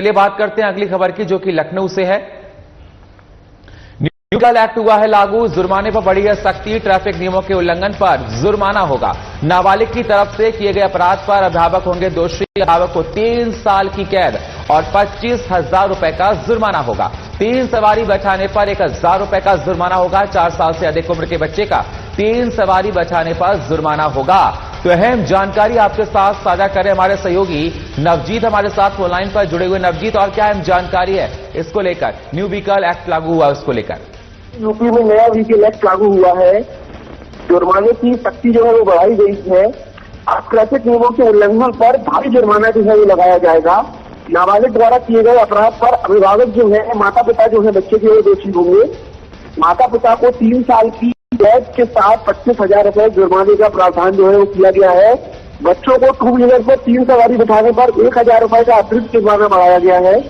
चलिए बात करते हैं अगली खबर की, जो कि लखनऊ से है। न्यू वेहिकल एक्ट हुआ है लागू, जुर्माने पर बढ़ी है सख्ती, ट्रैफिक नियमों के उल्लंघन पर जुर्माना होगा। नाबालिग की तरफ से किए गए अपराध पर अभिभावक होंगे दोषी, अभिभावक को 3 साल की कैद और 25,000 रुपए का जुर्माना होगा। 3 सवारी बैठाने पर 1,000 रुपए का जुर्माना होगा। 4 साल से अधिक उम्र के बच्चे का 3 सवारी बैठाने पर जुर्माना होगा। तो अहम जानकारी आपके साथ साझा करें हमारे सहयोगी नवजीत हमारे साथ ऑनलाइन पर जुड़े हुए। नवजीत, और क्या अहम जानकारी है इसको लेकर, न्यू व्हीकल एक्ट लागू हुआ उसको लेकर? यूपी में नया व्हीकल एक्ट लागू हुआ है। जुर्माने की सख्ती जो है वो बढ़ाई गई है। अब ट्रैफिक नियमों के उल्लंघन पर भारी जुर्माना जो है वो लगाया जाएगा। नाबालिग द्वारा किए गए अपराध पर अभिभावक जो है, माता पिता जो है बच्चे के वो दोषी होंगे। माता पिता को 3 साल की कैद के साथ 25,000 रुपए जुर्माने का प्रावधान जो है वो किया गया है। बच्चों को 2 व्हीलर पर 3 सवारी बिठाने पर 1,000 रुपए का अतिरिक्त जुर्माना बढ़ाया गया है।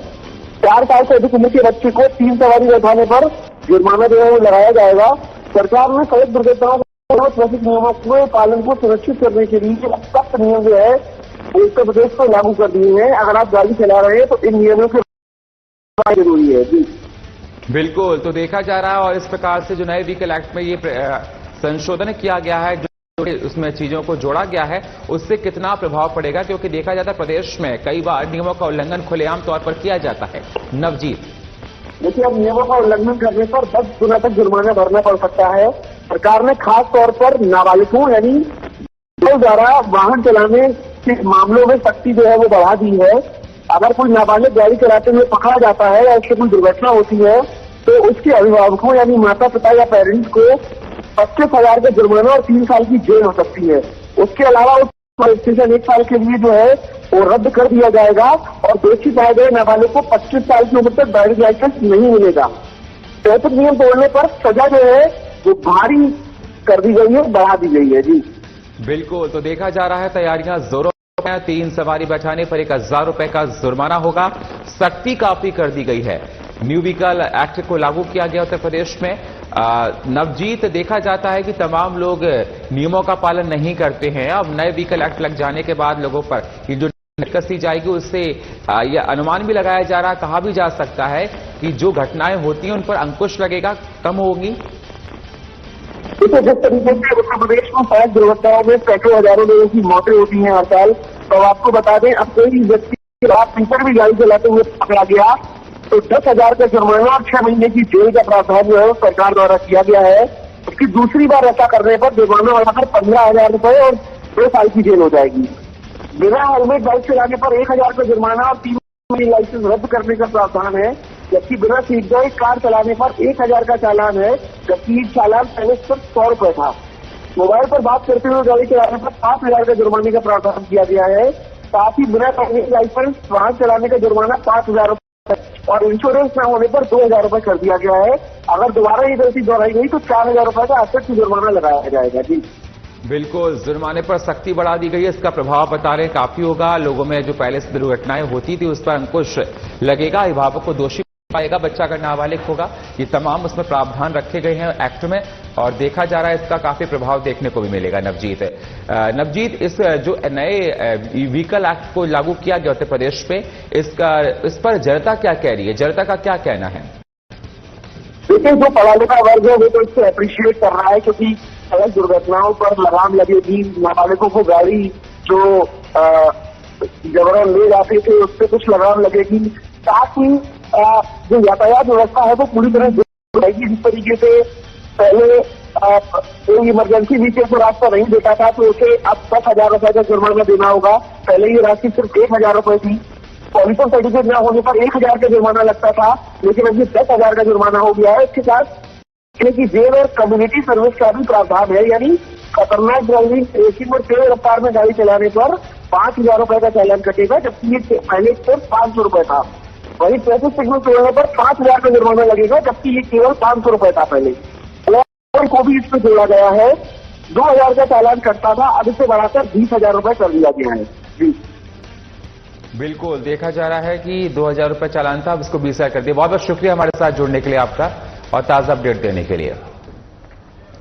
4 साल से अधिक उम्र के बच्चे को 3 सवारी बैठाने पर जुर्माना जो है वो लगाया जाएगा। सरकार ने सड़क दुर्घटनाओं और ट्रैफिक नियमों के पालन को सुरक्षित करने के लिए सख्त नियम जो है उत्तर प्रदेश को लागू कर दिए हैं। अगर आप गाड़ी चला रहे हैं तो इन नियमों के जरूरी है। जी बिल्कुल, तो देखा जा रहा है और इस प्रकार से जो नए व्हीकल एक्ट में ये संशोधन किया गया है, जो उसमें चीजों को जोड़ा गया है, उससे कितना प्रभाव पड़ेगा? क्योंकि देखा जाता है प्रदेश में कई बार नियमों का उल्लंघन खुलेआम तौर पर किया जाता है। नवजीत, देखिए, अब नियमों का उल्लंघन करने पर 10 गुना तक जुर्माना भरना पड़ सकता है। सरकार ने खास तौर पर नाबालिगों यानी द्वारा वाहन चलाने के मामलों में सख्ती जो है वो बढ़ा दी है। अगर कोई नाबालिग गाड़ी चलाते हुए पकड़ा जाता है या उससे कोई दुर्घटना होती है तो उसके अभिभावकों यानी माता पिता या पेरेंट्स को 25,000 का जुर्माना और 3 साल की जेल हो सकती है। उसके अलावा उस रजिस्ट्रेशन 1 साल के लिए जो है वो रद्द कर दिया जाएगा और दोषी पाए गए नाबालिग को 25 साल की उम्र तक ड्राइविंग लाइसेंस नहीं मिलेगा। ट्रैफिक नियम तोड़ने पर सजा जो है वो भारी कर दी गई है, बढ़ा दी गई है। जी बिल्कुल, तो देखा जा रहा है तैयारियां जोरों पर। 3 सवारी बैठाने पर 1,000 रुपए का जुर्माना होगा। सख्ती काफी कर दी गई है। न्यू व्हीकल एक्ट को लागू किया गया उत्तर प्रदेश में। नवजीत, देखा जाता है कि तमाम लोग नियमों का पालन नहीं करते हैं। अब नए व्हीकल एक्ट लग जाने के बाद लोगों पर ये जो कसी जाएगी उससे यह अनुमान भी लगाया जा रहा है, कहा भी जा सकता है कि जो घटनाएं होती हैं उन पर अंकुश लगेगा, कम होगी। देखिए, जिस तरीके से उत्तर प्रदेश में सड़क दुर्घटनाओं में सैकड़ों हजारों लोगों की मौतें होती हैं हर साल, तो आपको बता दें अब कोई व्यक्ति टीचर भी गाड़ी चलाते हुए पकड़ा गया तो 10,000 का जुर्माना और 6 महीने की जेल का प्रावधान जो है सरकार द्वारा किया गया है। उसकी दूसरी बार ऐसा करने पर जुर्माना बढ़ाकर 15,000 रुपए और 2 साल की जेल हो जाएगी। बिना हेलमेट बाइक चलाने पर 1,000 का जुर्माना और 3 महीने लाइसेंस रद्द करने का प्रावधान है। जबकि बिना सीट बेल्ट कार चलाने पर 1,000 का चालान है, जबकि चालान पहले सिर्फ 100 रुपए था। मोबाइल पर बात करते हुए गाड़ी चलाने पर 5,000 का जुर्माने का प्रावधान किया गया है। साथ ही बिना ड्राइविंग लाइसेंस वाहन चलाने का जुर्माना 5,000 रुपए और इंश्योरेंस न होने पर 2,000 रुपए कर दिया गया है। अगर दोबारा ये गलती दोहराई गई तो 4,000 रुपए का अतिरिक्त जुर्माना लगाया जाएगा। जी बिल्कुल, जुर्माने पर सख्ती बढ़ा दी गई है। इसका प्रभाव बता रहे काफी होगा। लोगों में जो पहले से दुर्घटनाएं होती थी उस पर अंकुश लगेगा। अभिभावक को दोषी पाएगा, बच्चा अगर नाबालिग होगा। ये तमाम उसमें प्रावधान रखे गए हैं एक्ट में और देखा जा रहा है इसका काफी प्रभाव देखने को भी मिलेगा। नवजीत, इस जो नए व्हीकल एक्ट को लागू किया गया उत्तर प्रदेश पे, इस पर जनता क्या कह रही है? जनता का क्या कहना है? देखिए, जो पढ़ा लिखा वर्ग है वो तो इसको अप्रिशिएट कर रहा है क्योंकि सड़क दुर्घटनाओं पर लगाम लगेगी। नाबालिगों को गाड़ी जो जबरन ले जाते थे उस पर कुछ लगाम लगेगी। साथ ही जो यातायात व्यवस्था है वो पूरी तरह जाएगी। जिस तरीके से पहले कोई इमरजेंसी व्हीकल को रास्ता नहीं देता था तो उसे अब 10,000 रुपए का जुर्माना देना होगा। पहले ये राशि सिर्फ 1,000 रुपए थी। पॉल्यूशन सर्टिफिकेट न होने पर 1,000 का जुर्माना लगता था, लेकिन अभी 10,000 का जुर्माना हो गया है। इसके साथ की जेल और कम्युनिटी सर्विस का भी प्रावधान है, यानी खतरनाक ड्राइविंग, रेसिंग और तेज रफ्तार में गाड़ी चलाने पर 5,000 रुपए का चालान कटेगा, जबकि ये पहले सिर्फ 500 रुपए था। वही ट्रैफिक सिग्नल तोड़ने पर 5,000 का जुर्माना लगेगा, जबकि ये केवल 500 रुपए था पहले। और को भी इसमें जोड़ा गया है। 2,000 का चालान कटता था, अब इसे बढ़ाकर 20,000 रुपए कर दिया गया है। जी बिल्कुल, देखा जा रहा है कि 2,000 रुपए चालान था, अब इसको 20,000 कर दिया। बहुत बहुत शुक्रिया हमारे साथ जुड़ने के लिए आपका और ताजा अपडेट देने के लिए।